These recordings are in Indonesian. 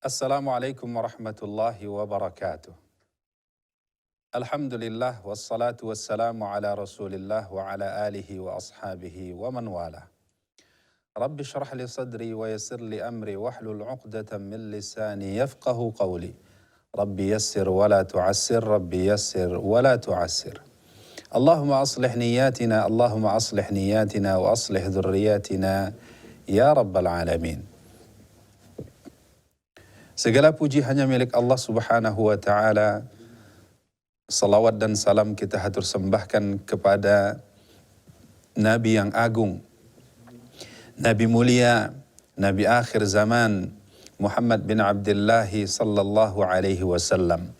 Assalamualaikum warahmatullahi wabarakatuh. Alhamdulillah wassalatu wassalamu ala rasulillah wa ala alihi wa ashabihi wa man wala. Rabbi shrah li sadri wa yassir li amri wahlul uqdatan min lisani yafqahu qawli. Rabbi yassir wa la tu'assir, Rabbi yassir wa la tu'assir. Allahumma aslih niyatina, Allahumma aslih niyatina wa aslih dhurriyatina ya rabbal alamin. Segala puji hanya milik Allah Subhanahu wa ta'ala. Salawat dan salam kita hatur sembahkan kepada Nabi yang agung, Nabi mulia, Nabi akhir zaman, Muhammad bin Abdullah sallallahu alaihi wasallam.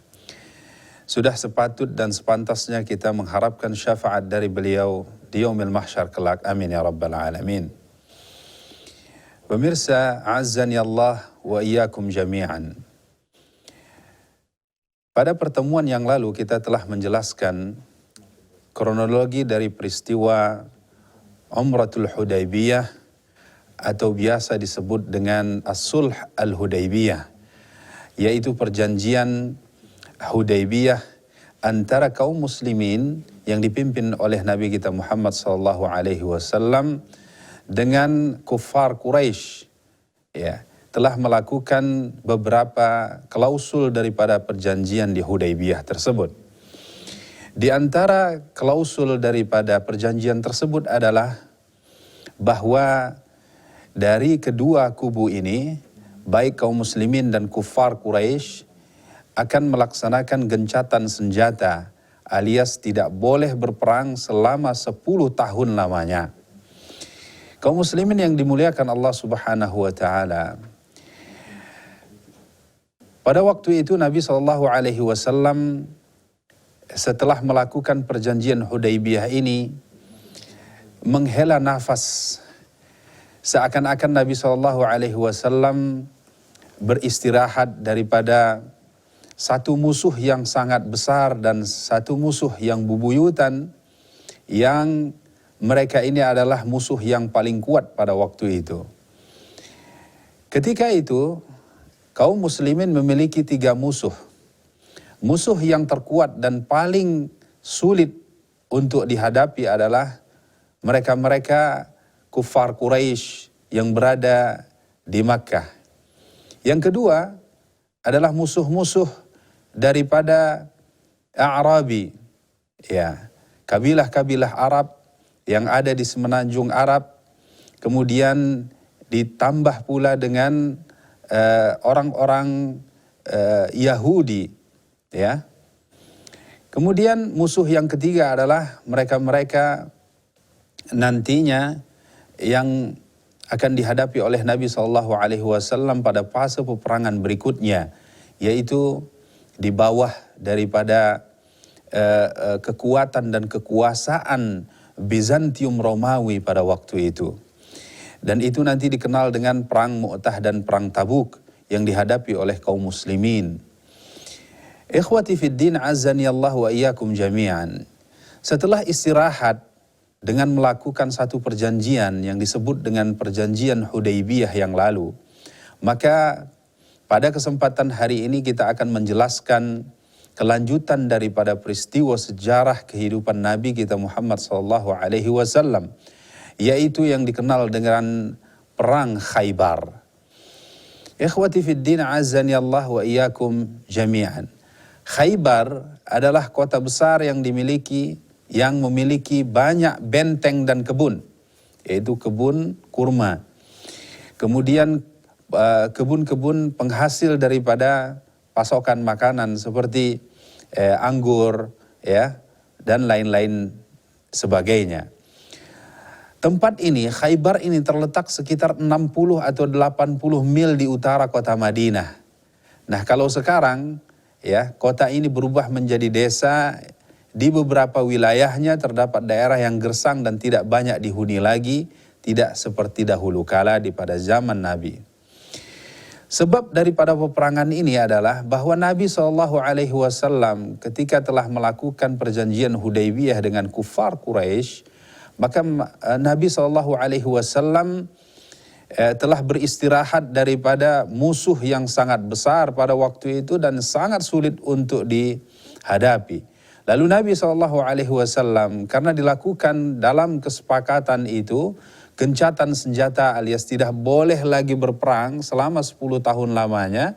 Sudah sepatut dan sepantasnya kita mengharapkan syafaat dari beliau di yaumil mahsyar kelak. Amin ya rabbal alamin. Pemirsa, azzani Allah wa iyyakum jami'an. Pada pertemuan yang lalu kita telah menjelaskan kronologi dari peristiwa Umratul Hudaybiyah atau biasa disebut dengan As-Sulh Al-Hudaybiyah, yaitu perjanjian Hudaybiyah antara kaum muslimin yang dipimpin oleh Nabi kita Muhammad SAW dengan kuffar Quraisy, ya, telah melakukan beberapa klausul daripada perjanjian di Hudaybiyah tersebut. Di antara klausul daripada perjanjian tersebut adalah bahwa dari kedua kubu ini, baik kaum muslimin dan kuffar Quraisy, akan melaksanakan gencatan senjata alias tidak boleh berperang selama 10 tahun lamanya. Kaum muslimin yang dimuliakan Allah Subhanahu wa ta'ala, pada waktu itu Nabi SAW setelah melakukan perjanjian Hudaybiyah ini menghela nafas, seakan-akan Nabi SAW beristirahat daripada satu musuh yang sangat besar dan satu musuh yang bebuyutan, yang mereka ini adalah musuh yang paling kuat pada waktu itu. Ketika itu kaum muslimin memiliki 3 musuh. Musuh yang terkuat dan paling sulit untuk dihadapi adalah mereka-mereka kuffar Quraisy yang berada di Makkah. Yang kedua adalah musuh-musuh daripada A'rabi, ya, kabilah-kabilah Arab yang ada di semenanjung Arab, kemudian ditambah pula dengan orang-orang Yahudi, ya. Kemudian musuh yang ketiga adalah mereka-mereka nantinya yang akan dihadapi oleh Nabi SAW pada fase peperangan berikutnya, yaitu di bawah daripada kekuatan dan kekuasaan Bizantium Romawi pada waktu itu. Dan itu nanti dikenal dengan Perang Mu'tah dan Perang Tabuk yang dihadapi oleh kaum muslimin. Ikhwati fid din, azani Allah wa iyyakum jami'an. Setelah istirahat dengan melakukan satu perjanjian yang disebut dengan perjanjian Hudaybiyah yang lalu, maka pada kesempatan hari ini kita akan menjelaskan kelanjutan daripada peristiwa sejarah kehidupan Nabi kita Muhammad SAW, yaitu yang dikenal dengan Perang Khaybar. Ikhwati fid din, azani Allah wa iyyakum jami'an. Khaybar adalah kota besar yang memiliki banyak benteng dan kebun, yaitu kebun kurma. Kemudian kebun-kebun penghasil daripada pasokan makanan seperti anggur, ya, dan lain-lain sebagainya. Tempat ini, Khaybar ini terletak sekitar 60 atau 80 mil di utara kota Madinah. Nah, kalau sekarang, ya, kota ini berubah menjadi desa. Di beberapa wilayahnya terdapat daerah yang gersang dan tidak banyak dihuni lagi, tidak seperti dahulu kala pada zaman Nabi. Sebab daripada peperangan ini adalah bahwa Nabi SAW ketika telah melakukan perjanjian Hudaybiyah dengan kuffar Quraisy, maka Nabi SAW telah beristirahat daripada musuh yang sangat besar pada waktu itu dan sangat sulit untuk dihadapi. Lalu Nabi SAW karena dilakukan dalam kesepakatan itu, gencatan senjata alias tidak boleh lagi berperang selama 10 tahun lamanya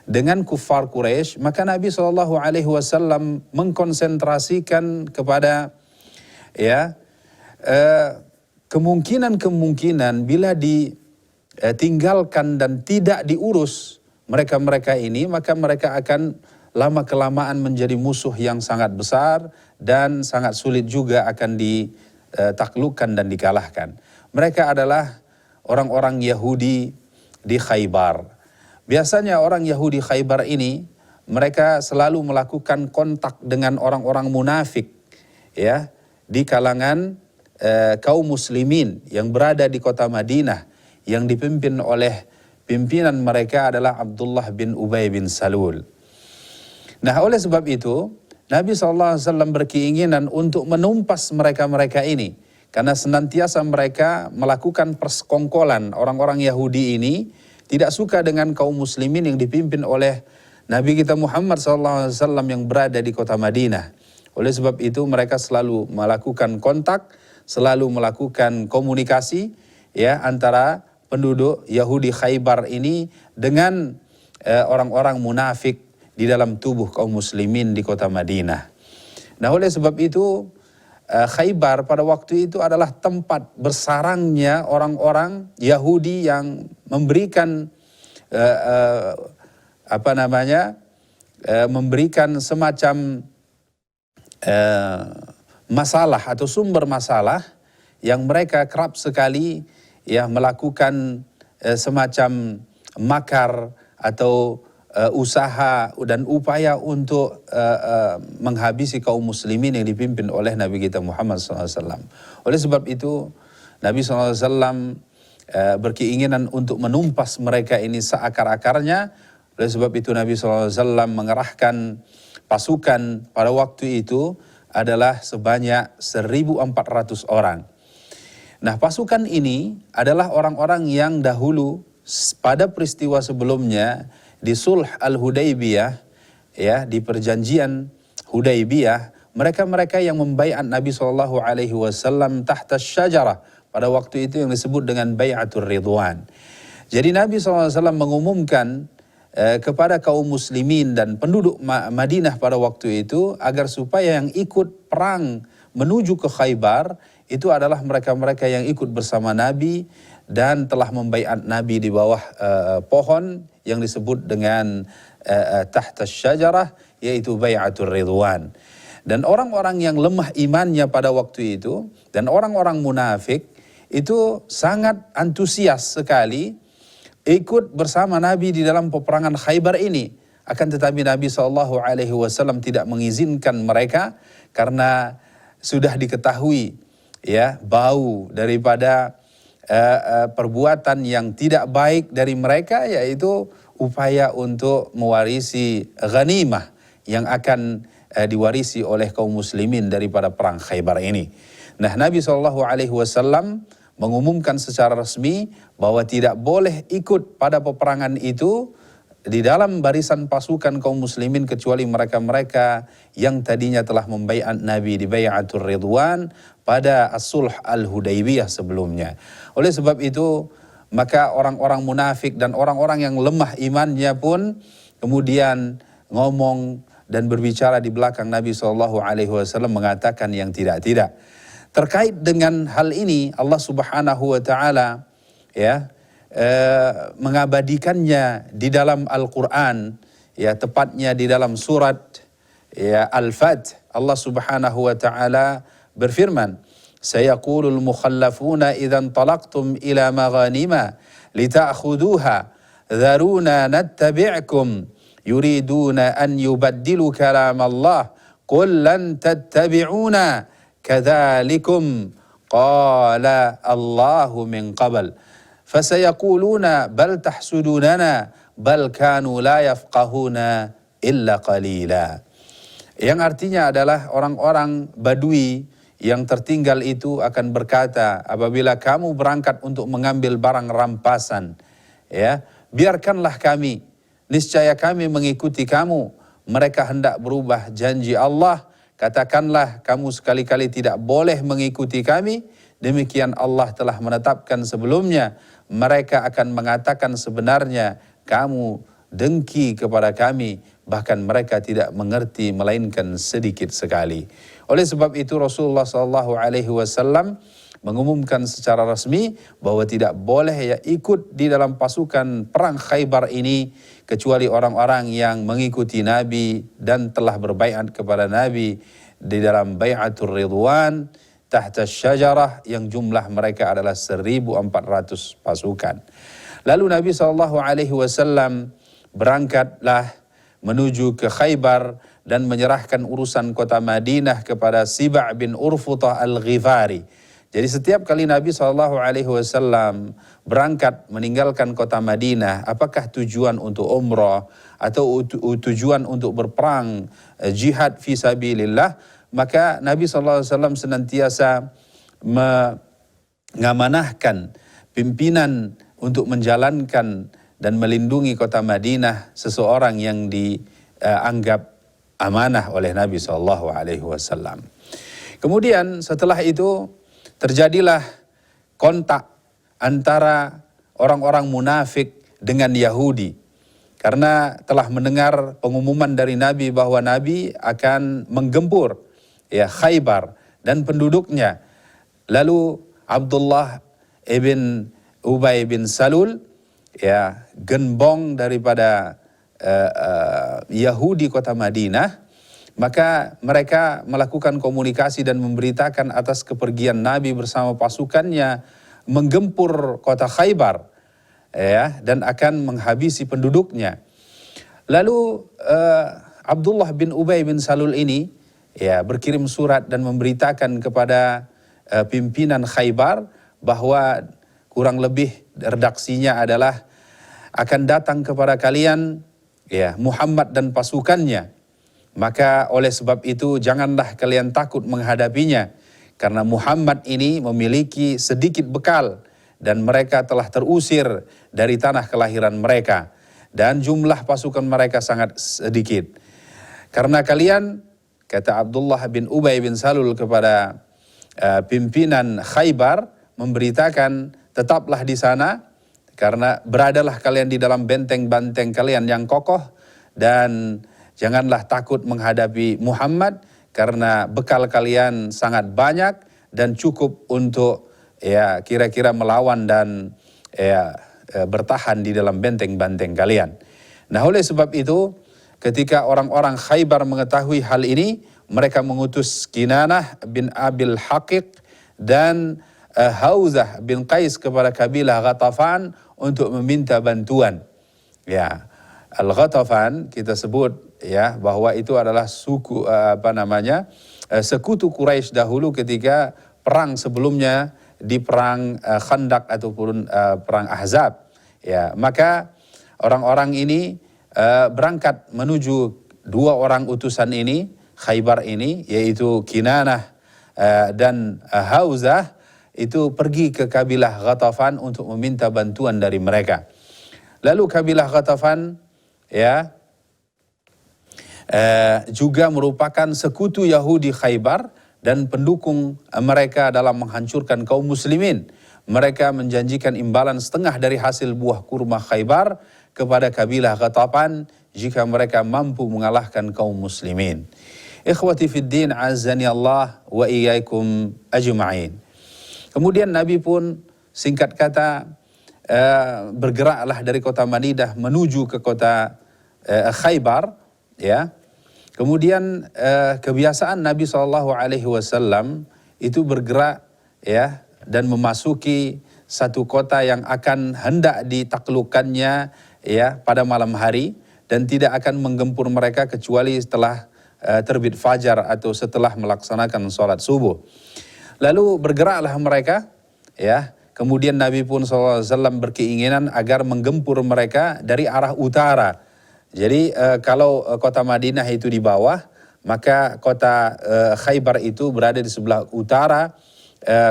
dengan kufar Quraisy, maka Nabi SAW mengkonsentrasikan kepada kemungkinan bila ditinggalkan dan tidak diurus mereka-mereka ini, maka mereka akan lama-kelamaan menjadi musuh yang sangat besar dan sangat sulit juga akan ditaklukkan dan dikalahkan. Mereka adalah orang-orang Yahudi di Khaybar. Biasanya orang Yahudi Khaybar ini, mereka selalu melakukan kontak dengan orang-orang munafik ya di kalangan kaum muslimin yang berada di kota Madinah, yang dipimpin oleh pimpinan mereka adalah Abdullah bin Ubay bin Salul. Nah, oleh sebab itu Nabi SAW berkeinginan untuk menumpas mereka-mereka ini, karena senantiasa mereka melakukan persekongkolan. Orang-orang Yahudi ini tidak suka dengan kaum muslimin yang dipimpin oleh Nabi kita Muhammad SAW yang berada di kota Madinah. Oleh sebab itu mereka selalu melakukan kontak, selalu melakukan komunikasi ya antara penduduk Yahudi Khaybar ini dengan orang-orang munafik di dalam tubuh kaum muslimin di kota Madinah. Nah, oleh sebab itu Khaybar pada waktu itu adalah tempat bersarangnya orang-orang Yahudi yang memberikan memberikan semacam masalah atau sumber masalah yang mereka kerap sekali ya melakukan semacam makar atau usaha dan upaya untuk menghabisi kaum muslimin yang dipimpin oleh Nabi kita Muhammad SAW. Oleh sebab itu Nabi SAW berkeinginan untuk menumpas mereka ini seakar-akarnya. Oleh sebab itu Nabi SAW mengerahkan pasukan pada waktu itu adalah sebanyak 1.400 orang. Nah, pasukan ini adalah orang-orang yang dahulu pada peristiwa sebelumnya di Sulh Al-Hudaybiyah, ya, di perjanjian Hudaybiyah, mereka-mereka yang membaiat Nabi SAW tahta syajarah pada waktu itu yang disebut dengan Bai'atul Ridwan. Jadi Nabi SAW mengumumkan kepada kaum muslimin dan penduduk Madinah pada waktu itu agar supaya yang ikut perang menuju ke Khaybar itu adalah mereka-mereka yang ikut bersama Nabi dan telah membaiat Nabi di bawah pohon yang disebut dengan tahta syajarah, yaitu Bai'atul Ridwan. Dan orang-orang yang lemah imannya pada waktu itu dan orang-orang munafik itu sangat antusias sekali ikut bersama Nabi di dalam peperangan Khaybar ini. Akan tetapi Nabi SAW tidak mengizinkan mereka karena sudah diketahui ya bau daripada perbuatan yang tidak baik dari mereka, yaitu upaya untuk mewarisi ghanimah yang akan diwarisi oleh kaum muslimin daripada perang Khaybar ini. Nah, Nabi SAW mengumumkan secara resmi bahwa tidak boleh ikut pada peperangan itu di dalam barisan pasukan kaum muslimin kecuali mereka-mereka yang tadinya telah membaiat Nabi di Bai'atul Ridwan pada As-Sulh Al-Hudaybiyah sebelumnya. Oleh sebab itu, maka orang-orang munafik dan orang-orang yang lemah imannya pun kemudian ngomong dan berbicara di belakang Nabi SAW mengatakan yang tidak-tidak. Terkait dengan hal ini Allah Subhanahu wa taala ya mengabadikannya di dalam Al-Qur'an, ya tepatnya di dalam surat ya Al-Fath. Allah Subhanahu wa taala berfirman, "Sayaqulul mukhallafuna idzan talaqtum ila maghanima lita'khuduha dharuna nattabi'kum yuriduna an yubaddilu kalam Allah qul lan tattabi'una kadzalikum qala Allahu min qabl fasayaquluna bal tahsudunana bal kanu la yafqahuna illa qalila." Yang artinya adalah orang-orang Badui yang tertinggal itu akan berkata apabila kamu berangkat untuk mengambil barang rampasan, ya, biarkanlah kami, niscaya kami mengikuti kamu. Mereka hendak berubah janji Allah, katakanlah kamu sekali-kali tidak boleh mengikuti kami, demikian Allah telah menetapkan sebelumnya. Mereka akan mengatakan sebenarnya kamu dengki kepada kami, bahkan mereka tidak mengerti melainkan sedikit sekali. Oleh sebab itu Rasulullah SAW mengumumkan secara resmi bahwa tidak boleh ya ikut di dalam pasukan perang Khaybar ini kecuali orang-orang yang mengikuti Nabi dan telah berbaiat kepada Nabi di dalam bai'atul ridwan tahta syajarah yang jumlah mereka adalah 1.400 pasukan. Lalu Nabi SAW berangkatlah menuju ke Khaybar dan menyerahkan urusan kota Madinah kepada Siba' bin Urfutah al-Ghifari. Jadi setiap kali Nabi SAW berangkat meninggalkan kota Madinah, apakah tujuan untuk umrah atau tujuan untuk berperang jihad fisabilillah, maka Nabi SAW senantiasa mengamanahkan pimpinan untuk menjalankan dan melindungi kota Madinah seseorang yang dianggap amanah oleh Nabi SAW. Kemudian setelah itu terjadilah kontak antara orang-orang munafik dengan Yahudi karena telah mendengar pengumuman dari Nabi bahwa Nabi akan menggempur ya Khaybar dan penduduknya. Lalu Abdullah ibn Ubay bin Salul, ya, gembong daripada Yahudi kota Madinah, maka mereka melakukan komunikasi dan memberitakan atas kepergian Nabi bersama pasukannya menggempur kota Khaybar, ya, dan akan menghabisi penduduknya. Lalu Abdullah bin Ubay bin Salul ini, ya, berkirim surat dan memberitakan kepada pimpinan Khaybar bahwa kurang lebih redaksinya adalah akan datang kepada kalian, ya, Muhammad dan pasukannya. Maka oleh sebab itu janganlah kalian takut menghadapinya, karena Muhammad ini memiliki sedikit bekal dan mereka telah terusir dari tanah kelahiran mereka dan jumlah pasukan mereka sangat sedikit. Karena kalian, kata Abdullah bin Ubay bin Salul kepada pimpinan Khaybar, memberitakan tetaplah di sana karena beradalah kalian di dalam benteng-benteng kalian yang kokoh dan janganlah takut menghadapi Muhammad karena bekal kalian sangat banyak dan cukup untuk, ya, kira-kira melawan dan, ya, bertahan di dalam benteng-benteng kalian. Nah, oleh sebab itu ketika orang-orang Khaybar mengetahui hal ini, mereka mengutus Kinanah bin Abil Haqiq dan Hauzah bin Qais kepada kabilah Ghatafan untuk meminta bantuan. Ya, Al-Ghatafan kita sebut, ya, bahwa itu adalah suku sekutu Quraisy dahulu ketika perang sebelumnya di perang Khandaq ataupun perang Ahzab. Ya, maka orang-orang ini berangkat menuju dua orang utusan ini Khaybar ini, yaitu Kinanah dan Hauzah, itu pergi ke kabilah Ghatafan untuk meminta bantuan dari mereka. Lalu kabilah Ghatafan, ya, juga merupakan sekutu Yahudi Khaybar dan pendukung mereka dalam menghancurkan kaum muslimin. Mereka menjanjikan imbalan setengah dari hasil buah kurma Khaybar kepada kabilah Ghatafan jika mereka mampu mengalahkan kaum muslimin. Ikhwati fid din, azani Allah wa iyaikum ajma'in. Kemudian Nabi pun singkat kata bergeraklah dari kota Madinah menuju ke kota Khaybar, ya. Kemudian kebiasaan Nabi SAW itu bergerak, ya, dan memasuki satu kota yang akan hendak ditaklukkannya, ya, pada malam hari dan tidak akan menggempur mereka kecuali setelah terbit fajar atau setelah melaksanakan sholat subuh. Lalu bergeraklah mereka, ya. Kemudian Nabi pun SAW berkeinginan agar menggempur mereka dari arah utara. Jadi kalau kota Madinah itu di bawah, maka kota Khaybar itu berada di sebelah utara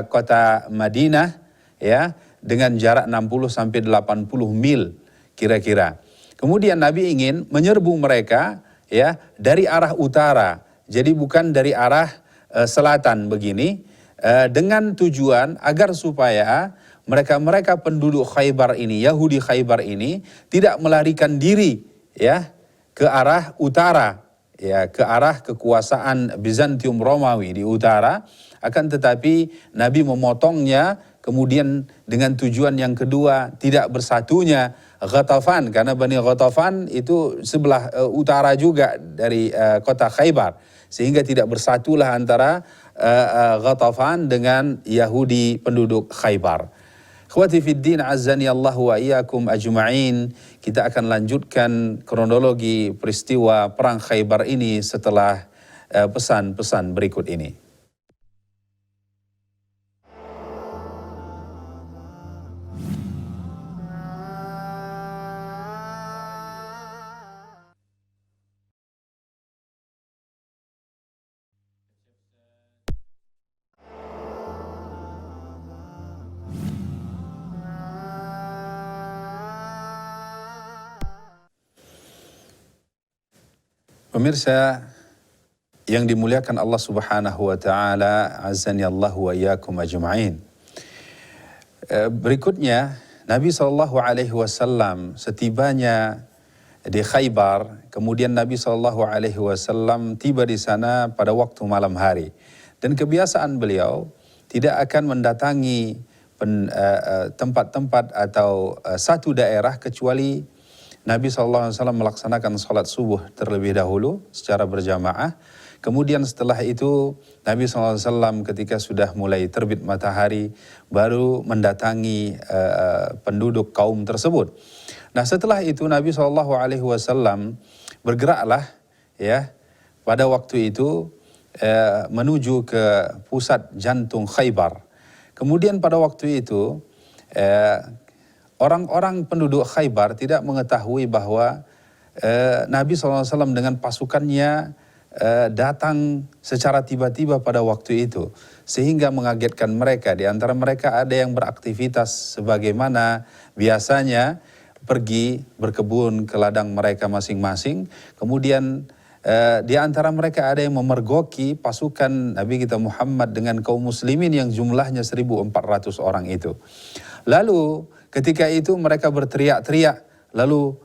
kota Madinah, ya, dengan jarak 60 sampai 80 mil kira-kira. Kemudian Nabi ingin menyerbu mereka, ya, dari arah utara. Jadi bukan dari arah selatan begini, dengan tujuan agar supaya mereka penduduk Khaybar ini, Yahudi Khaybar ini tidak melarikan diri, ya, ke arah utara, ya, ke arah kekuasaan Bizantium Romawi di utara. Akan tetapi Nabi memotongnya, kemudian dengan tujuan yang kedua tidak bersatunya Ghatafan, karena Bani Ghatafan itu sebelah utara juga dari kota Khaybar, sehingga tidak bersatulah antara Ghatafan dengan Yahudi penduduk Khaybar. Khawati fiddin azani Allah wa iyyakum ajma'in. Kita akan lanjutkan kronologi peristiwa perang Khaybar ini setelah pesan-pesan berikut ini. Pemirsa yang dimuliakan Allah Subhanahu wa taala, azani Allah wa iyyakum ajma'in. Berikutnya Nabi SAW setibanya di Khaybar, kemudian Nabi SAW tiba di sana pada waktu malam hari. Dan kebiasaan beliau tidak akan mendatangi tempat-tempat atau satu daerah kecuali Nabi SAW melaksanakan salat subuh terlebih dahulu secara berjamaah. Kemudian setelah itu Nabi SAW ketika sudah mulai terbit matahari baru mendatangi penduduk kaum tersebut. Nah, setelah itu Nabi SAW bergeraklah, ya, pada waktu itu menuju ke pusat jantung Khaybar. Kemudian pada waktu itu orang-orang penduduk Khaybar tidak mengetahui bahwa Nabi SAW dengan pasukannya datang secara tiba-tiba pada waktu itu, sehingga mengagetkan mereka. Di antara mereka ada yang beraktivitas sebagaimana biasanya, pergi berkebun ke ladang mereka masing-masing. Kemudian di antara mereka ada yang memergoki pasukan Nabi kita Muhammad dengan kaum muslimin yang jumlahnya 1.400 orang itu. Lalu ketika itu mereka berteriak-teriak, lalu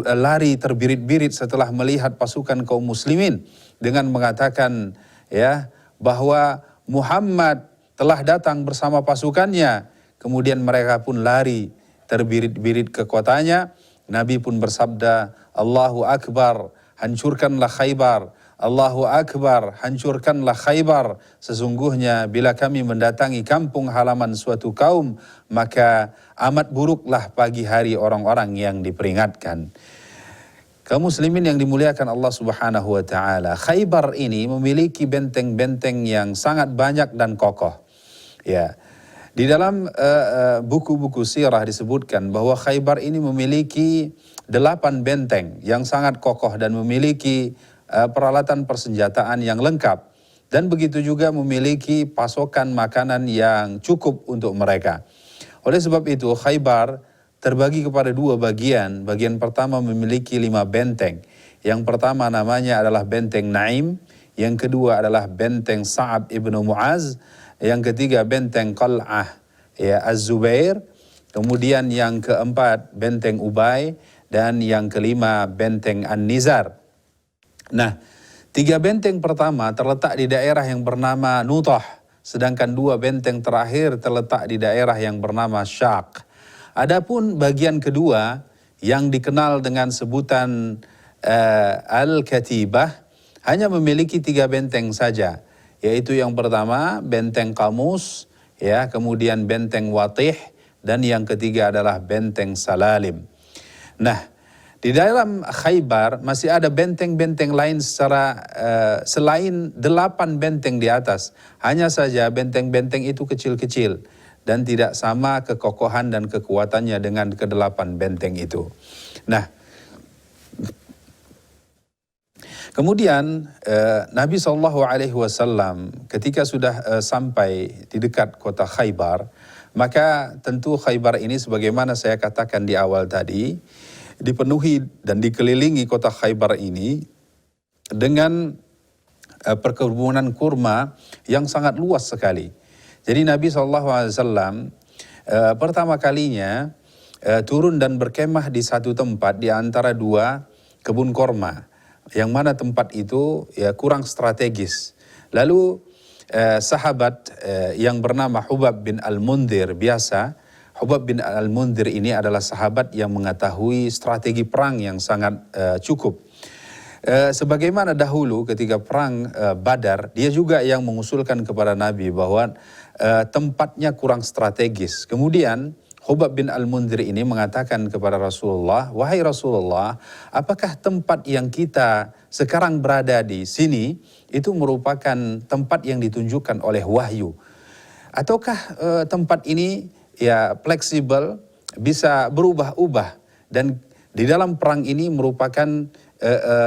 lari terbirit-birit setelah melihat pasukan kaum muslimin dengan mengatakan, ya, bahwa Muhammad telah datang bersama pasukannya. Kemudian mereka pun lari terbirit-birit ke kotanya. Nabi pun bersabda, Allahu Akbar, hancurkanlah Khaybar. Allahu Akbar, hancurkanlah Khaybar. Sesungguhnya bila kami mendatangi kampung halaman suatu kaum, maka amat buruklah pagi hari orang-orang yang diperingatkan. Kaum muslimin yang dimuliakan Allah Subhanahu wa taala, Khaybar ini memiliki benteng-benteng yang sangat banyak dan kokoh. Ya. Di dalam buku-buku sirah disebutkan bahwa Khaybar ini memiliki 8 benteng yang sangat kokoh dan memiliki peralatan persenjataan yang lengkap, dan begitu juga memiliki pasokan makanan yang cukup untuk mereka. Oleh sebab itu Khaybar terbagi kepada 2 bagian. Bagian pertama memiliki 5 benteng. Yang pertama namanya adalah benteng Naim, yang kedua adalah benteng Sa'ab ibnu Mu'az, yang ketiga benteng Qal'ah, ya, Az-Zubair, kemudian yang keempat benteng Ubay, dan yang kelima benteng An-Nizar. Nah, 3 benteng pertama terletak di daerah yang bernama Nutah, sedangkan 2 benteng terakhir terletak di daerah yang bernama Syaq. Adapun bagian kedua yang dikenal dengan sebutan Al-Katibah hanya memiliki 3 benteng saja, yaitu yang pertama benteng Qamus, ya, kemudian benteng Watih, dan yang ketiga adalah benteng Salalim. Nah, di dalam Khaybar masih ada benteng-benteng lain selain 8 benteng di atas. Hanya saja benteng-benteng itu kecil-kecil dan tidak sama kekokohan dan kekuatannya dengan ke-8 benteng itu. Nah, Kemudian Nabi SAW ketika sudah sampai di dekat kota Khaybar, maka tentu Khaybar ini sebagaimana saya katakan di awal tadi, dipenuhi dan dikelilingi kota Khaybar ini dengan perkebunan kurma yang sangat luas sekali. Jadi Nabi SAW pertama kalinya turun dan berkemah di satu tempat di antara dua kebun kurma, yang mana tempat itu ya kurang strategis. Lalu sahabat yang bernama Hubab bin Al-Mundhir, biasa Hubab bin Al-Mundhir ini adalah sahabat yang mengetahui strategi perang yang sangat cukup. Sebagaimana dahulu ketika perang Badar, dia juga yang mengusulkan kepada Nabi bahwa tempatnya kurang strategis. Kemudian Hubab bin Al-Mundhir ini mengatakan kepada Rasulullah, "Wahai Rasulullah, apakah tempat yang kita sekarang berada di sini itu merupakan tempat yang ditunjukkan oleh wahyu? Ataukah tempat ini ya fleksibel, bisa berubah-ubah, dan di dalam perang ini merupakan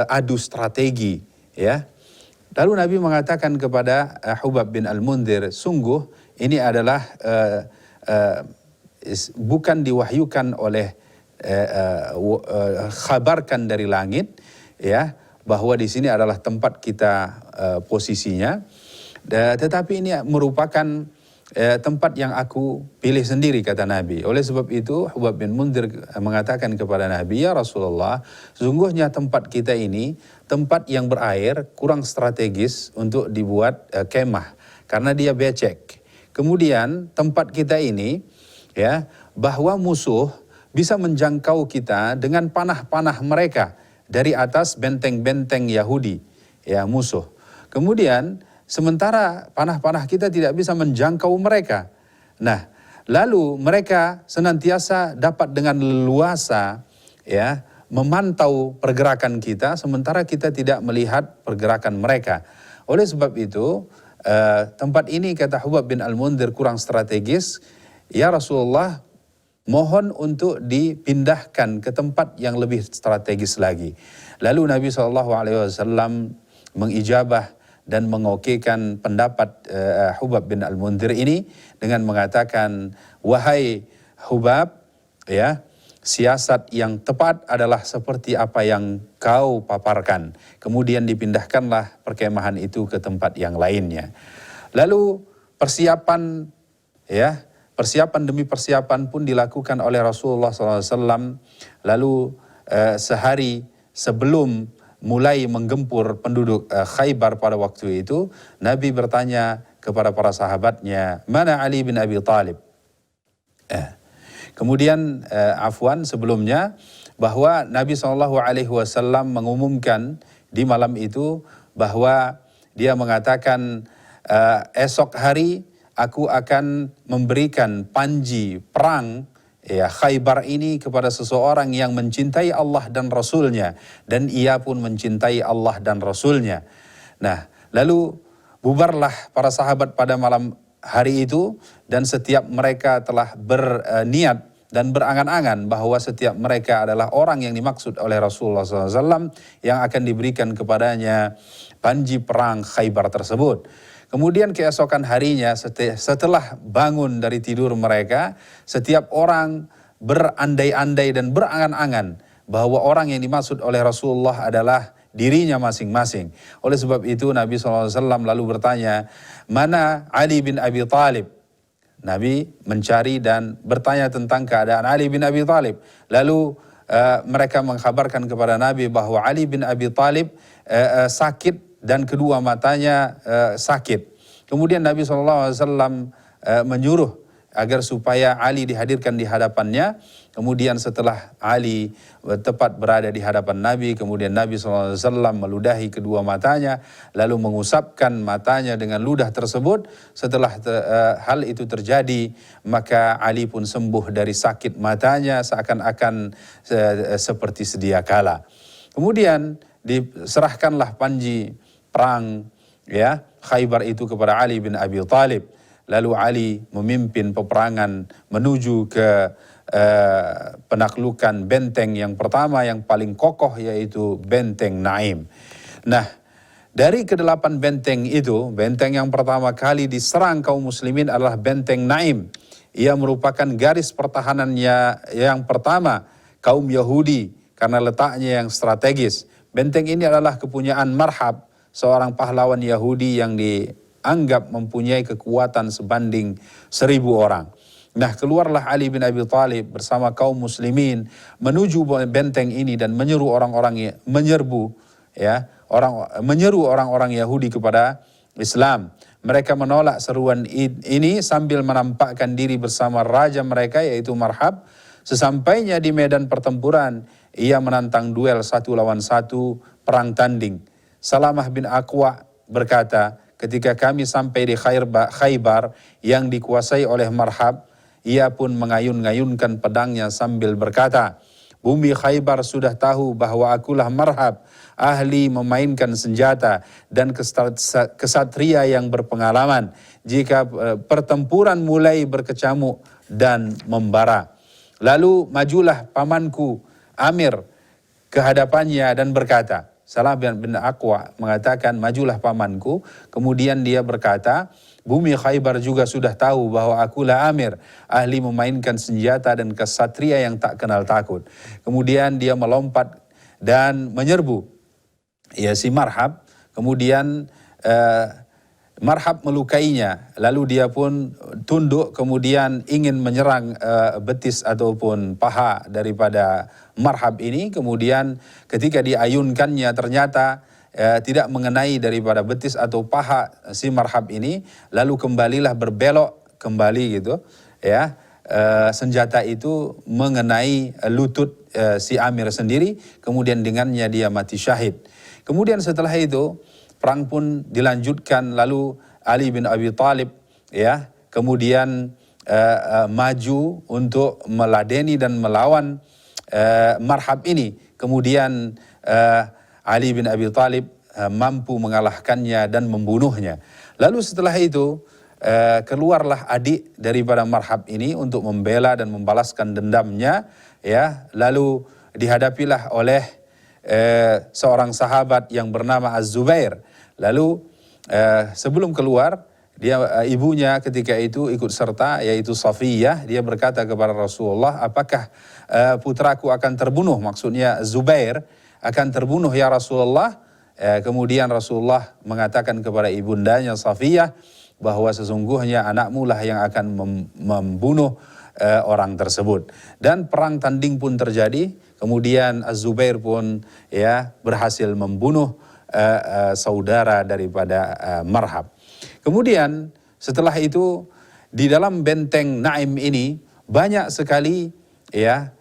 adu strategi, ya?" Lalu Nabi mengatakan kepada Hubab bin Al-Mundhir, "Sungguh ini adalah bukan diwahyukan oleh khabarkan dari langit, ya, bahwa di sini adalah tempat kita posisinya, tetapi ini merupakan tempat yang aku pilih sendiri," kata Nabi. Oleh sebab itu Hubab bin Mundhir mengatakan kepada Nabi, "Ya Rasulullah, sesungguhnya tempat kita ini tempat yang berair, kurang strategis untuk dibuat kemah karena dia becek. Kemudian tempat kita ini, ya, bahwa musuh bisa menjangkau kita dengan panah-panah mereka dari atas benteng-benteng Yahudi, ya, musuh. Kemudian sementara panah-panah kita tidak bisa menjangkau mereka. Nah, lalu mereka senantiasa dapat dengan leluasa, ya, memantau pergerakan kita, sementara kita tidak melihat pergerakan mereka. Oleh sebab itu tempat ini, kata Hubab bin Al-Mundhir, kurang strategis. Ya Rasulullah, mohon untuk dipindahkan ke tempat yang lebih strategis lagi." Lalu Nabi SAW mengijabah dan mengokekan pendapat Hubab bin Al-Mundhir ini dengan mengatakan, "Wahai Hubab, ya, siasat yang tepat adalah seperti apa yang kau paparkan." Kemudian dipindahkanlah perkemahan itu ke tempat yang lainnya. Lalu persiapan, ya, persiapan demi persiapan pun dilakukan oleh Rasulullah SAW. Lalu sehari sebelum mulai menggempur penduduk Khaybar pada waktu itu, Nabi bertanya kepada para sahabatnya, "Mana Ali bin Abi Thalib?" Kemudian sebelumnya bahwa Nabi SAW mengumumkan di malam itu bahwa dia mengatakan, "Esok hari aku akan memberikan panji perang, ya, Khaybar ini kepada seseorang yang mencintai Allah dan Rasulnya, dan ia pun mencintai Allah dan Rasulnya." Nah, lalu bubarlah para sahabat pada malam hari itu, dan setiap mereka telah berniat dan berangan-angan bahwa setiap mereka adalah orang yang dimaksud oleh Rasulullah SAW yang akan diberikan kepadanya panji perang Khaybar tersebut. Kemudian keesokan harinya setelah bangun dari tidur mereka, setiap orang berandai-andai dan berangan-angan bahwa orang yang dimaksud oleh Rasulullah adalah dirinya masing-masing. Oleh sebab itu Nabi SAW lalu bertanya, "Mana Ali bin Abi Thalib?" Nabi mencari dan bertanya tentang keadaan Ali bin Abi Thalib. Lalu mereka mengkhabarkan kepada Nabi bahwa Ali bin Abi Thalib sakit dan kedua matanya sakit. Kemudian Nabi SAW menyuruh agar supaya Ali dihadirkan di hadapannya. Kemudian setelah Ali tepat berada di hadapan Nabi, kemudian Nabi SAW meludahi kedua matanya, lalu mengusapkan matanya dengan ludah tersebut. Setelah hal itu terjadi, maka Ali pun sembuh dari sakit matanya seakan-akan seperti sedia kala. Kemudian diserahkanlah panji perang, ya, Khaybar itu kepada Ali bin Abi Thalib. Lalu Ali memimpin peperangan menuju ke penaklukan benteng yang pertama yang paling kokoh, yaitu benteng Naim. Nah, dari kedelapan benteng itu, benteng yang pertama kali diserang kaum muslimin adalah benteng Naim. Ia merupakan garis pertahanannya yang pertama kaum Yahudi karena letaknya yang strategis. Benteng ini adalah kepunyaan Marhab, seorang pahlawan Yahudi yang dianggap mempunyai kekuatan sebanding 1.000 orang. Nah, keluarlah Ali bin Abi Thalib bersama kaum muslimin menuju benteng ini dan menyeru orang-orang Yahudi kepada Islam. Mereka menolak seruan ini sambil menampakkan diri bersama raja mereka yaitu Marhab. Sesampainya di medan pertempuran, ia menantang duel 1 lawan 1 perang tanding. Salamah bin Aqwa berkata, ketika kami sampai di Khaybar yang dikuasai oleh Marhab, ia pun mengayun-ngayunkan pedangnya sambil berkata, bumi Khaybar sudah tahu bahwa akulah Marhab, ahli memainkan senjata dan kesatria yang berpengalaman. Jika pertempuran mulai berkecamuk dan membara, lalu majulah pamanku Amir ke hadapannya dan berkata, Salamah bin Aqwa mengatakan, majulah pamanku. Kemudian dia berkata, bumi Khaybar juga sudah tahu bahwa akulah Amir, ahli memainkan senjata dan kesatria yang tak kenal takut. Kemudian dia melompat dan menyerbu si Marhab. Kemudian Marhab melukainya, lalu dia pun tunduk kemudian ingin menyerang betis ataupun paha daripada Marhab ini. Kemudian ketika diayunkannya ternyata tidak mengenai daripada betis atau paha si Marhab ini, lalu kembalilah berbelok kembali gitu ya. Senjata itu mengenai lutut si Amir sendiri, kemudian dengannya dia mati syahid. Kemudian setelah itu perang pun dilanjutkan, lalu Ali bin Abi Thalib ya kemudian maju untuk meladeni dan melawan Marhab ini. Kemudian Ali bin Abi Thalib mampu mengalahkannya dan membunuhnya. Lalu setelah itu keluarlah adik daripada Marhab ini untuk membela dan membalaskan dendamnya ya. Lalu dihadapilah oleh seorang sahabat yang bernama Az-Zubair. Lalu sebelum keluar, ibunya ketika itu ikut serta yaitu Safiyah. Dia berkata kepada Rasulullah, apakah putraku akan terbunuh? Maksudnya Zubair akan terbunuh ya Rasulullah. Kemudian Rasulullah mengatakan kepada ibundanya Safiyah bahwa sesungguhnya anakmu lah yang akan membunuh orang tersebut. Dan perang tanding pun terjadi. Kemudian Az-Zubair pun ya berhasil membunuh saudara daripada Marhab. Kemudian setelah itu di dalam benteng Naim ini banyak sekali ya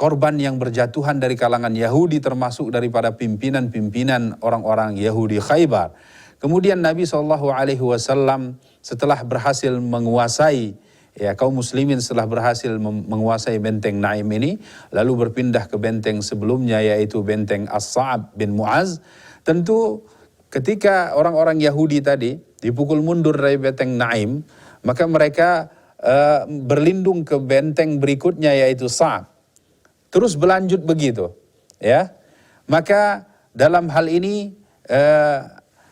korban yang berjatuhan dari kalangan Yahudi, termasuk daripada pimpinan-pimpinan orang-orang Yahudi Khaybar. Kemudian Nabi SAW setelah berhasil menguasai kaum muslimin, setelah berhasil menguasai benteng Naim ini, lalu berpindah ke benteng sebelumnya yaitu benteng As-Sa'ab bin Mu'az. Tentu ketika orang-orang Yahudi tadi dipukul mundur dari benteng Naim, maka mereka berlindung ke benteng berikutnya yaitu Sa'ab. Terus berlanjut begitu ya. Maka dalam hal ini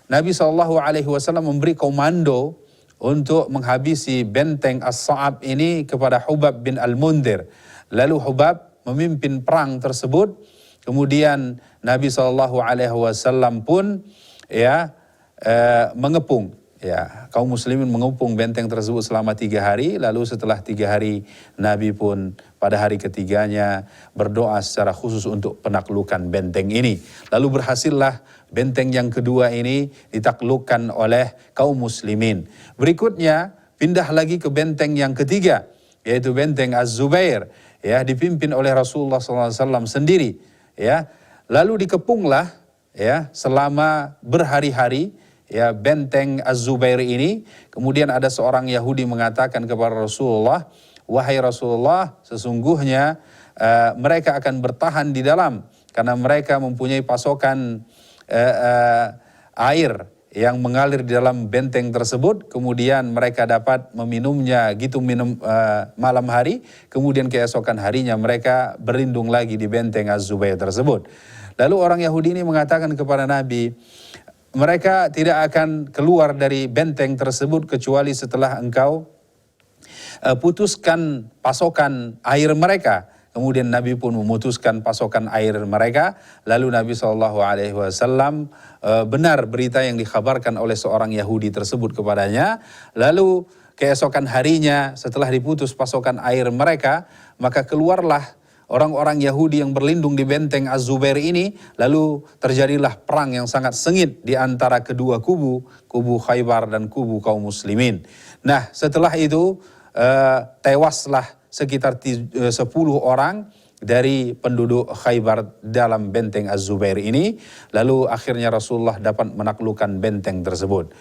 Nabi SAW memberi komando untuk menghabisi benteng As-Sa'ab ini kepada Hubab bin Al-Mundhir. Lalu Hubab memimpin perang tersebut. Kemudian Nabi SAW pun mengepung kaum muslimin mengepung benteng tersebut selama 3 hari. Lalu setelah 3 hari Nabi pun pada hari ketiganya berdoa secara khusus untuk penaklukan benteng ini. Lalu berhasillah benteng yang kedua ini ditaklukkan oleh kaum muslimin. Berikutnya pindah lagi ke benteng yang ketiga yaitu benteng Az-Zubair ya, dipimpin oleh Rasulullah SAW sendiri ya. Lalu dikepunglah ya selama berhari-hari ya benteng Az-Zubair ini. Kemudian ada seorang Yahudi mengatakan kepada Rasulullah, wahai Rasulullah, sesungguhnya mereka akan bertahan di dalam karena mereka mempunyai pasokan air yang mengalir di dalam benteng tersebut. Kemudian mereka dapat meminumnya gitu malam hari. Kemudian keesokan harinya mereka berlindung lagi di benteng Az-Zubair tersebut. Lalu orang Yahudi ini mengatakan kepada Nabi, mereka tidak akan keluar dari benteng tersebut kecuali setelah engkau putuskan pasokan air mereka. Kemudian Nabi pun memutuskan pasokan air mereka. Lalu Nabi SAW benar berita yang dikhabarkan oleh seorang Yahudi tersebut kepadanya. Lalu keesokan harinya setelah diputus pasokan air mereka, maka keluarlah orang-orang Yahudi yang berlindung di benteng Az-Zubair ini. Lalu terjadilah perang yang sangat sengit di antara kedua kubu, kubu Khaybar dan kubu kaum muslimin. Nah, setelah itu tewaslah sekitar 10 orang dari penduduk Khaybar dalam benteng Az-Zubair ini. Lalu akhirnya Rasulullah dapat menaklukkan benteng tersebut.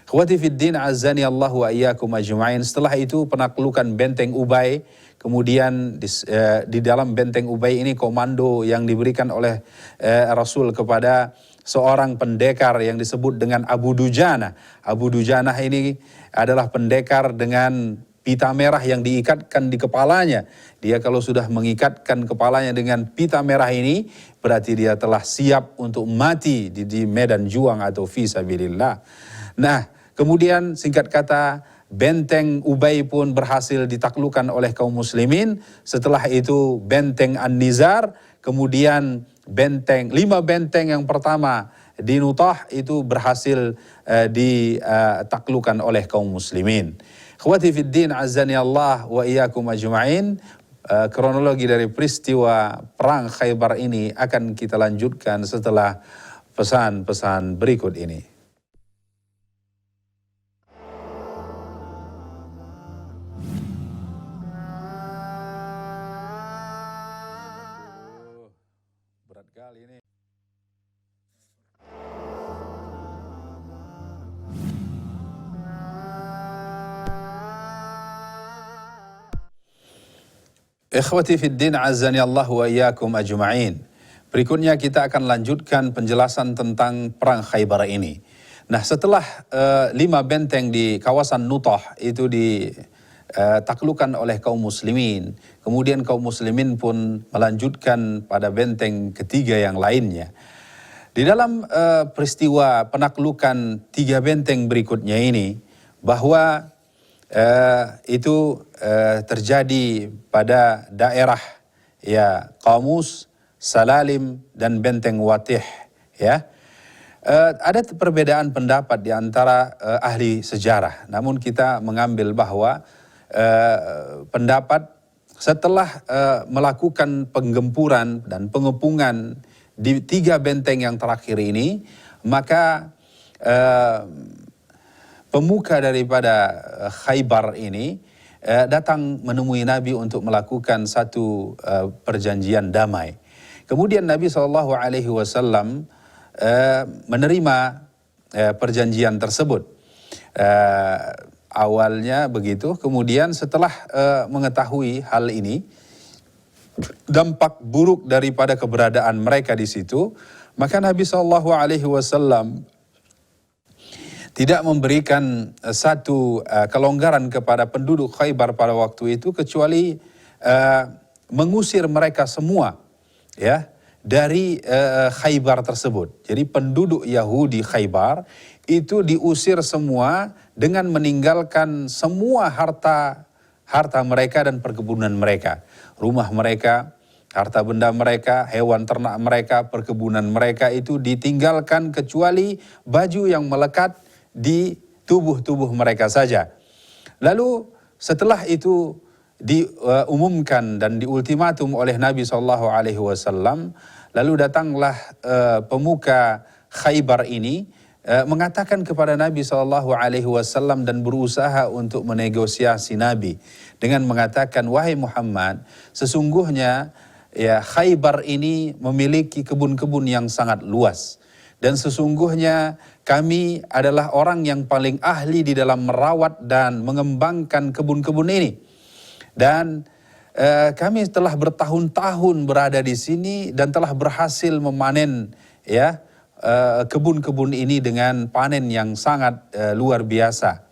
Khawati fiddin azani Allah wa iyyakum ajma'in. Setelah itu penaklukan benteng Ubay. Kemudian di dalam benteng Ubay ini komando yang diberikan oleh Rasul kepada seorang pendekar yang disebut dengan Abu Dujanah. Abu Dujanah ini adalah pendekar dengan pita merah yang diikatkan di kepalanya. Dia kalau sudah mengikatkan kepalanya dengan pita merah ini, berarti dia telah siap untuk mati di medan juang atau fi sabilillah. Nah, kemudian singkat kata, benteng Ubay pun berhasil ditaklukkan oleh kaum muslimin. Setelah itu benteng An-Nizar, kemudian 5 benteng yang pertama di Nutah itu berhasil ditaklukkan oleh kaum muslimin. Khawati fiddin azani Allah wa iyyakum ajma'in. Kronologi dari peristiwa perang Khaybar ini akan kita lanjutkan setelah pesan-pesan berikut ini. Berat kali ini. Ikhwati fiddin azani Allah wa iyyakum ajma'in. Berikutnya kita akan lanjutkan penjelasan tentang perang Khaybar ini. Nah, setelah 5 benteng di kawasan Nutah itu ditaklukkan oleh kaum muslimin, kemudian kaum muslimin pun melanjutkan pada benteng ketiga yang lainnya. Di dalam peristiwa penaklukan 3 benteng berikutnya ini, bahwa itu terjadi pada daerah ya Qamus, Salalim dan benteng Watih ya. Ada perbedaan pendapat di antara ahli sejarah, namun kita mengambil bahwa pendapat setelah melakukan penggempuran dan pengepungan di 3 benteng yang terakhir ini, maka pemuka daripada Khaybar ini datang menemui Nabi untuk melakukan satu perjanjian damai. Kemudian Nabi SAW menerima perjanjian tersebut. Awalnya begitu, kemudian setelah mengetahui hal ini, dampak buruk daripada keberadaan mereka di situ, maka Nabi SAW tidak memberikan satu kelonggaran kepada penduduk Khaybar pada waktu itu, kecuali mengusir mereka semua ya dari Khaybar tersebut. Jadi penduduk Yahudi Khaybar itu diusir semua dengan meninggalkan semua harta mereka dan perkebunan mereka, rumah mereka, harta benda mereka, hewan ternak mereka, perkebunan mereka itu ditinggalkan, kecuali baju yang melekat di tubuh mereka saja. Lalu setelah itu diumumkan dan diultimatum oleh Nabi SAW, lalu datanglah pemuka Khaybar ini mengatakan kepada Nabi SAW dan berusaha untuk menegosiasi Nabi dengan mengatakan, wahai Muhammad, sesungguhnya ya Khaybar ini memiliki kebun-kebun yang sangat luas, dan sesungguhnya kami adalah orang yang paling ahli di dalam merawat dan mengembangkan kebun-kebun ini. Dan kami telah bertahun-tahun berada di sini dan telah berhasil memanen ya kebun-kebun ini dengan panen yang sangat luar biasa.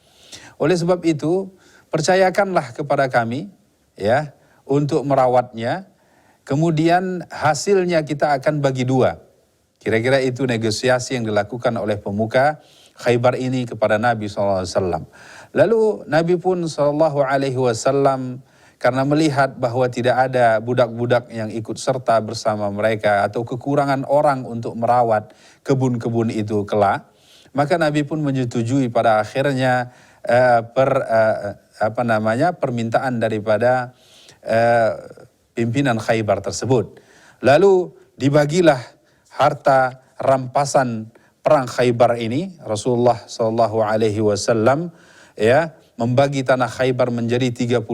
Oleh sebab itu, percayakanlah kepada kami ya untuk merawatnya. Kemudian hasilnya kita akan bagi 2. Kira-kira itu negosiasi yang dilakukan oleh pemuka Khaybar ini kepada Nabi SAW. Lalu Nabi pun SAW karena melihat bahwa tidak ada budak-budak yang ikut serta bersama mereka atau kekurangan orang untuk merawat kebun-kebun itu kelak, maka Nabi pun menyetujui pada akhirnya permintaan daripada pimpinan Khaybar tersebut. Lalu dibagilah harta rampasan perang Khaybar ini. Rasulullah SAW membagi tanah Khaybar menjadi 36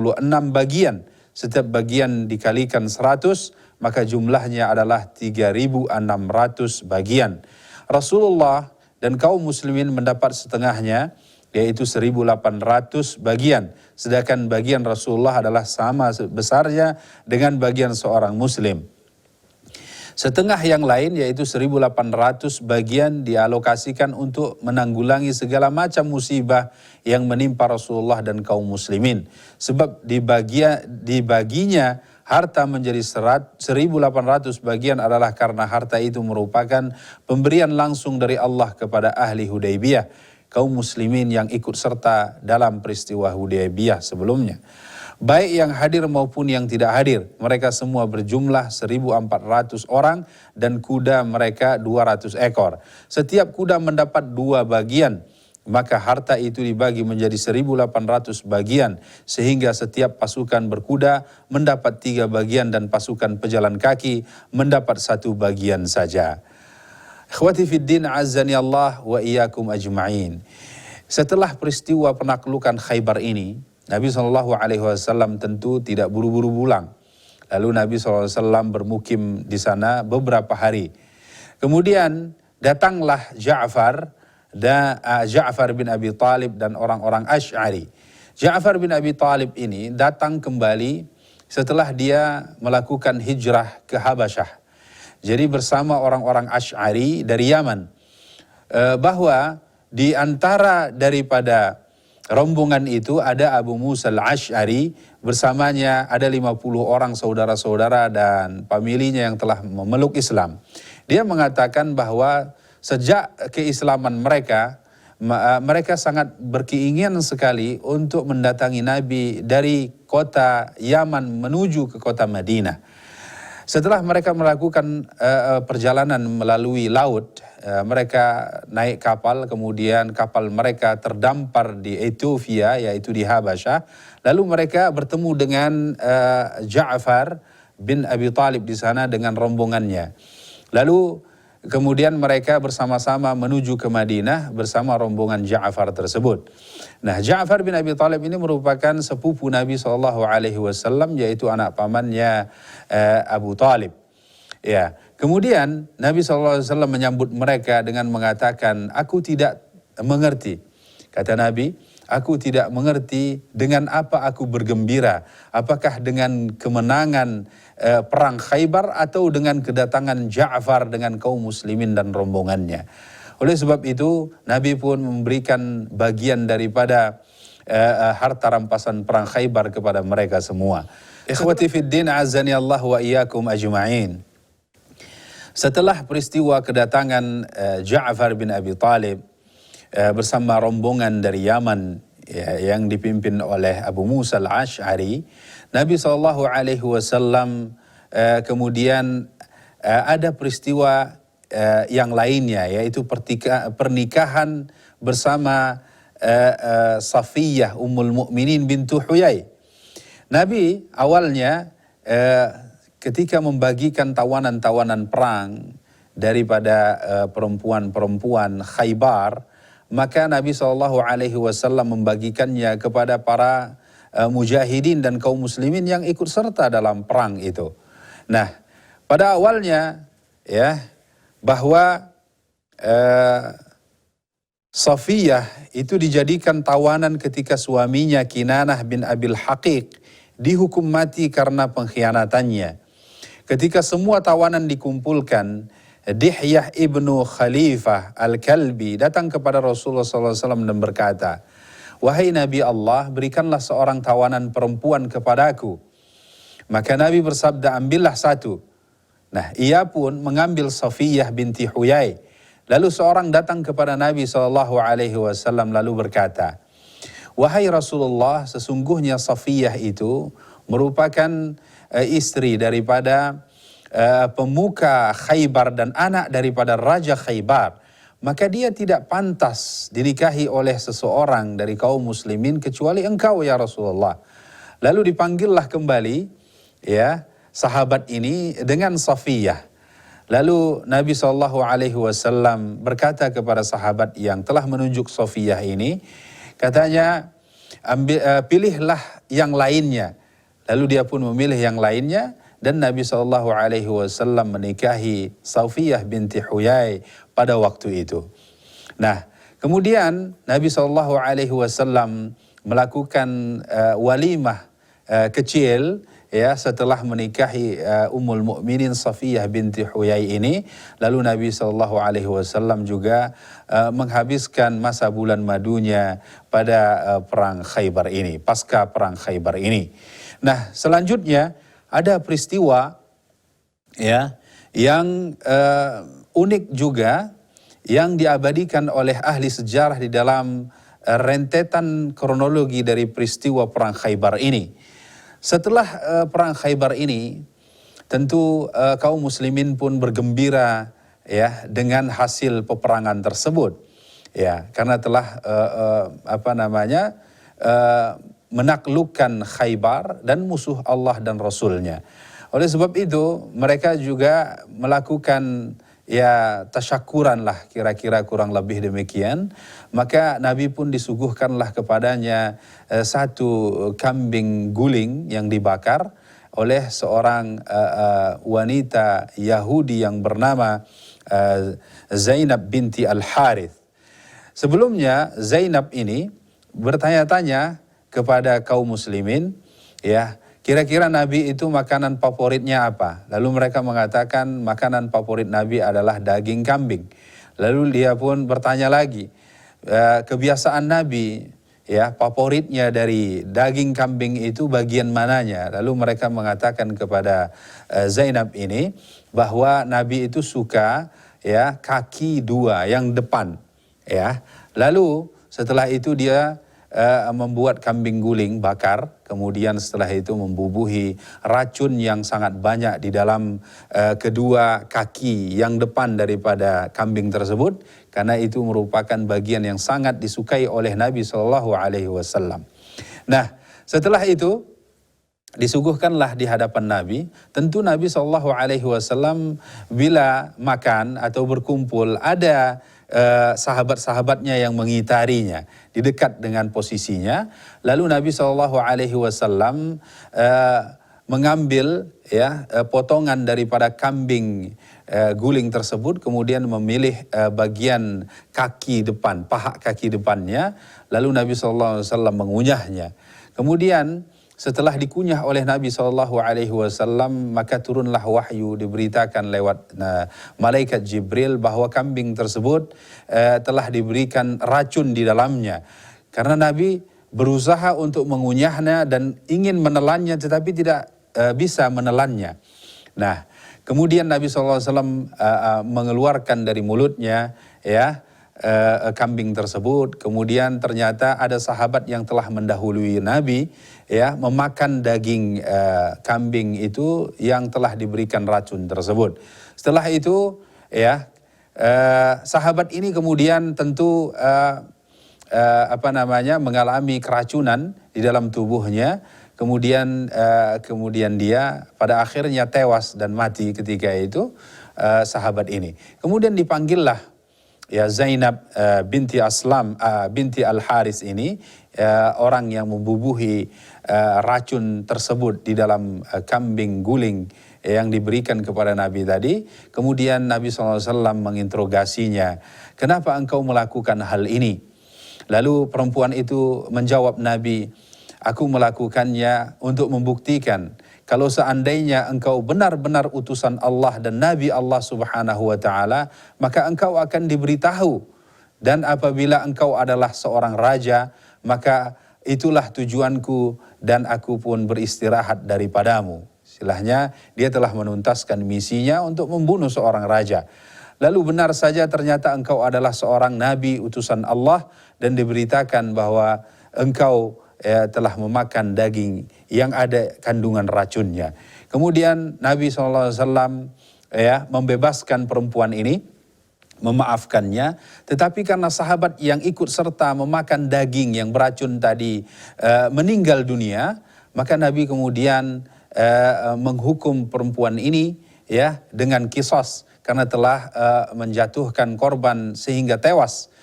bagian. Setiap bagian dikalikan 100, maka jumlahnya adalah 3.600 bagian. Rasulullah dan kaum muslimin mendapat setengahnya, yaitu 1.800 bagian. Sedangkan bagian Rasulullah adalah sama besarnya dengan bagian seorang muslim. Setengah yang lain, yaitu 1.800 bagian, dialokasikan untuk menanggulangi segala macam musibah yang menimpa Rasulullah dan kaum muslimin. Sebab dibaginya harta menjadi 1.800 bagian adalah karena harta itu merupakan pemberian langsung dari Allah kepada ahli Hudaybiyah, kaum muslimin yang ikut serta dalam peristiwa Hudaybiyah sebelumnya. Baik yang hadir maupun yang tidak hadir, mereka semua berjumlah 1.400 orang dan kuda mereka 200 ekor. Setiap kuda mendapat 2 bagian, maka harta itu dibagi menjadi 1.800 bagian, sehingga setiap pasukan berkuda mendapat 3 bagian dan pasukan pejalan kaki mendapat 1 bagian saja. Ikhwati fiddin, azzani Allah wa iyyakum ajma'in. Setelah peristiwa penaklukan Khaybar ini, Nabi SAW tentu tidak buru-buru pulang. Lalu Nabi SAW bermukim di sana beberapa hari. Kemudian datanglah Ja'far bin Abi Talib dan orang-orang Asy'ari. Ja'far bin Abi Talib ini datang kembali setelah dia melakukan hijrah ke Habasyah. Jadi bersama orang-orang Asy'ari dari Yaman. Bahwa di antara daripada rombongan itu ada Abu Musa al-Asy'ari, bersamanya ada 50 orang saudara-saudara dan familinya yang telah memeluk Islam. Dia mengatakan bahwa sejak keislaman mereka sangat berkeinginan sekali untuk mendatangi Nabi dari kota Yaman menuju ke kota Madinah. Setelah mereka melakukan perjalanan melalui laut, mereka naik kapal, kemudian kapal mereka terdampar di Ethiopia, yaitu di Habasyah. Lalu mereka bertemu dengan Ja'far bin Abi Talib di sana dengan rombongannya. Lalu kemudian mereka bersama-sama menuju ke Madinah bersama rombongan Ja'far tersebut. Nah, Ja'far bin Abi Talib ini merupakan sepupu Nabi SAW, yaitu anak pamannya Abu Talib. Ya, kemudian Nabi SAW menyambut mereka dengan mengatakan, "Aku tidak mengerti." Kata Nabi, "Aku tidak mengerti dengan apa aku bergembira. Apakah dengan kemenangan perang Khaybar atau dengan kedatangan Ja'far dengan kaum muslimin dan rombongannya." Oleh sebab itu, Nabi pun memberikan bagian daripada harta rampasan perang Khaybar kepada mereka semua. Ikhwati fiddin, azani Allah wa iyyakum ajma'in. Setelah peristiwa kedatangan Ja'far bin Abi Talib bersama rombongan dari Yaman yang dipimpin oleh Abu Musa al-Asy'ari, Nabi SAW kemudian ada peristiwa yang lainnya, yaitu pernikahan bersama Safiyah Ummul Mukminin bintu Huyai. Nabi awalnya ketika membagikan tawanan-tawanan perang daripada perempuan-perempuan Khaybar, maka Nabi SAW membagikannya kepada para mujahidin dan kaum muslimin yang ikut serta dalam perang itu. Nah, pada awalnya bahwa Safiyah itu dijadikan tawanan ketika suaminya Kinanah bin Abil Haqiq dihukum mati karena pengkhianatannya. Ketika semua tawanan dikumpulkan, Dihyah ibnu Khalifah al-Kalbi datang kepada Rasulullah SAW dan berkata, "Wahai Nabi Allah, berikanlah seorang tawanan perempuan kepadaku." Maka Nabi bersabda, "Ambillah satu." Nah, ia pun mengambil Safiyah binti Huyai. Lalu seorang datang kepada Nabi SAW lalu berkata, "Wahai Rasulullah, sesungguhnya Safiyah itu merupakan istri daripada pemuka Khaybar dan anak daripada Raja Khaybar. Maka dia tidak pantas dinikahi oleh seseorang dari kaum muslimin kecuali engkau ya Rasulullah." Lalu dipanggillah kembali ya sahabat ini dengan Safiyah. Lalu Nabi SAW berkata kepada sahabat yang telah menunjuk Safiyah ini, katanya, pilihlah yang lainnya. Lalu dia pun memilih yang lainnya dan Nabi SAW menikahi Safiyah binti Huyai pada waktu itu. Nah, kemudian Nabi SAW melakukan walimah kecil ya setelah menikahi Ummul Mukminin Safiyah binti Huyai ini. Lalu Nabi SAW juga menghabiskan masa bulan madunya pada perang Khaybar ini, pasca perang Khaybar ini. Nah, selanjutnya ada peristiwa ya yang unik juga yang diabadikan oleh ahli sejarah di dalam rentetan kronologi dari peristiwa perang Khaybar ini. Setelah perang Khaybar ini, tentu kaum muslimin pun bergembira ya dengan hasil peperangan tersebut. Ya, karena telah menaklukkan Khaybar dan musuh Allah dan Rasulnya. Oleh sebab itu, mereka juga melakukan ya tasyakuran lah, kira-kira kurang lebih demikian. Maka Nabi pun disuguhkanlah kepadanya satu kambing guling yang dibakar oleh seorang wanita Yahudi yang bernama Zainab binti Al-Harith. Sebelumnya Zainab ini bertanya-tanya kepada kaum muslimin, ya, kira-kira Nabi itu makanan favoritnya apa? Lalu mereka mengatakan makanan favorit Nabi adalah daging kambing. Lalu dia pun bertanya lagi, kebiasaan Nabi, ya, favoritnya dari daging kambing itu bagian mananya? Lalu mereka mengatakan kepada Zainab ini bahwa Nabi itu suka ya kaki dua yang depan, ya. Lalu setelah itu dia membuat kambing guling bakar, kemudian setelah itu membubuhi racun yang sangat banyak di dalam kedua kaki yang depan daripada kambing tersebut, karena itu merupakan bagian yang sangat disukai oleh Nabi SAW. Nah, setelah itu disuguhkanlah di hadapan Nabi. Tentu Nabi SAW bila makan atau berkumpul ada sahabat-sahabatnya yang mengitarinya di dekat dengan posisinya. Lalu Nabi SAW mengambil ya potongan daripada kambing guling tersebut, kemudian memilih bagian kaki depan, paha kaki depannya. Lalu Nabi SAW mengunyahnya. Kemudian setelah dikunyah oleh Nabi SAW, maka turunlah wahyu, diberitakan lewat malaikat Jibril bahwa kambing tersebut telah diberikan racun di dalamnya. Karena Nabi berusaha untuk mengunyahnya dan ingin menelannya tetapi tidak bisa menelannya. Nah, kemudian Nabi SAW mengeluarkan dari mulutnya ya kambing tersebut. Kemudian ternyata ada sahabat yang telah mendahului Nabi ya memakan daging kambing itu yang telah diberikan racun tersebut. Setelah itu ya sahabat ini kemudian tentu mengalami keracunan di dalam tubuhnya. Kemudian dia pada akhirnya tewas dan mati ketika itu sahabat ini. Kemudian dipanggillah ya Zainab binti Aslam binti Al-Haris ini, orang yang membubuhi racun tersebut di dalam kambing guling yang diberikan kepada Nabi tadi. Kemudian Nabi SAW menginterogasinya, kenapa engkau melakukan hal ini? Lalu perempuan itu menjawab Nabi, aku melakukannya untuk membuktikan kalau seandainya engkau benar-benar utusan Allah dan Nabi Allah Subhanahu wa Ta'ala, maka engkau akan diberitahu. Dan apabila engkau adalah seorang raja, maka itulah tujuanku dan aku pun beristirahat daripadamu. Istilahnya dia telah menuntaskan misinya untuk membunuh seorang raja. Lalu benar saja ternyata engkau adalah seorang nabi utusan Allah dan diberitakan bahwa engkau telah memakan daging yang ada kandungan racunnya. Kemudian Nabi SAW membebaskan perempuan ini, memaafkannya, tetapi karena sahabat yang ikut serta memakan daging yang beracun tadi meninggal dunia, maka Nabi kemudian menghukum perempuan ini dengan kisos karena telah menjatuhkan korban sehingga tewas,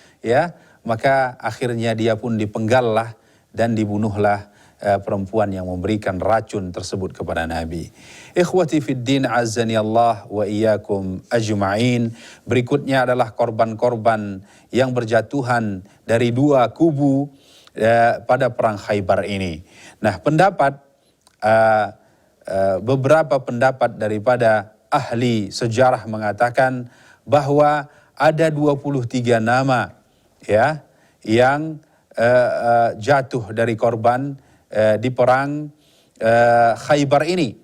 maka akhirnya dia pun dipenggallah dan dibunuhlah perempuan yang memberikan racun tersebut kepada Nabi. Ikhwati fid din, azzani Allah wa iyyakum ajma'in. Berikutnya adalah korban-korban yang berjatuhan dari dua kubu pada perang Khaybar ini. Nah, beberapa pendapat daripada ahli sejarah mengatakan bahwa ada 23 nama yang jatuh dari korban di perang Khaybar ini.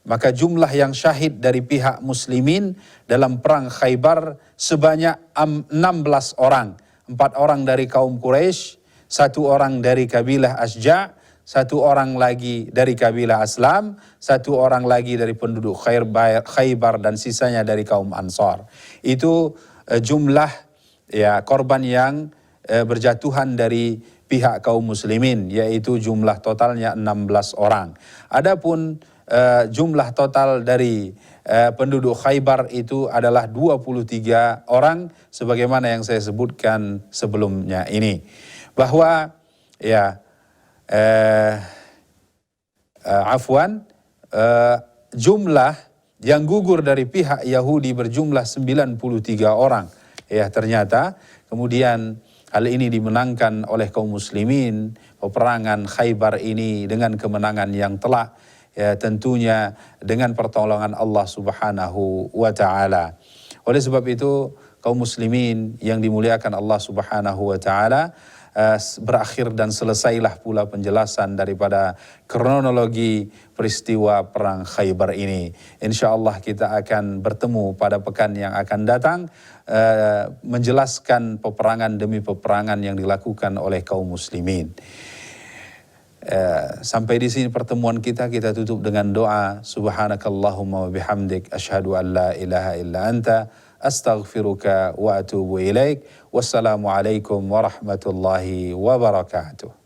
Maka jumlah yang syahid dari pihak muslimin dalam perang Khaybar sebanyak 16 orang. 4 orang dari kaum Quraisy, 1 orang dari kabilah Asja', 1 orang lagi dari kabilah Aslam, 1 orang lagi dari penduduk Khaybar, dan sisanya dari kaum Ansar. Itu jumlah korban yang berjatuhan dari pihak kaum muslimin, yaitu jumlah totalnya 16 orang. Adapun jumlah total dari penduduk Khaybar itu adalah 23 orang, sebagaimana yang saya sebutkan sebelumnya ini. Bahwa jumlah yang gugur dari pihak Yahudi berjumlah 93 orang. Ternyata kemudian hal ini dimenangkan oleh kaum muslimin. Peperangan Khaybar ini dengan kemenangan yang telak, tentunya dengan pertolongan Allah Subhanahu wa taala. Oleh sebab itu, kaum muslimin yang dimuliakan Allah Subhanahu wa taala, berakhir dan selesailah pula penjelasan daripada kronologi peristiwa perang Khaybar ini. InsyaAllah kita akan bertemu pada pekan yang akan datang, menjelaskan peperangan demi peperangan yang dilakukan oleh kaum muslimin. Sampai di sini pertemuan kita tutup dengan doa. Subhanakallahumma wa bihamdik, asyhadu an la ilaha illa anta, astaghfiruka wa atubu ilaik. Wassalamualaikum warahmatullahi wabarakatuh.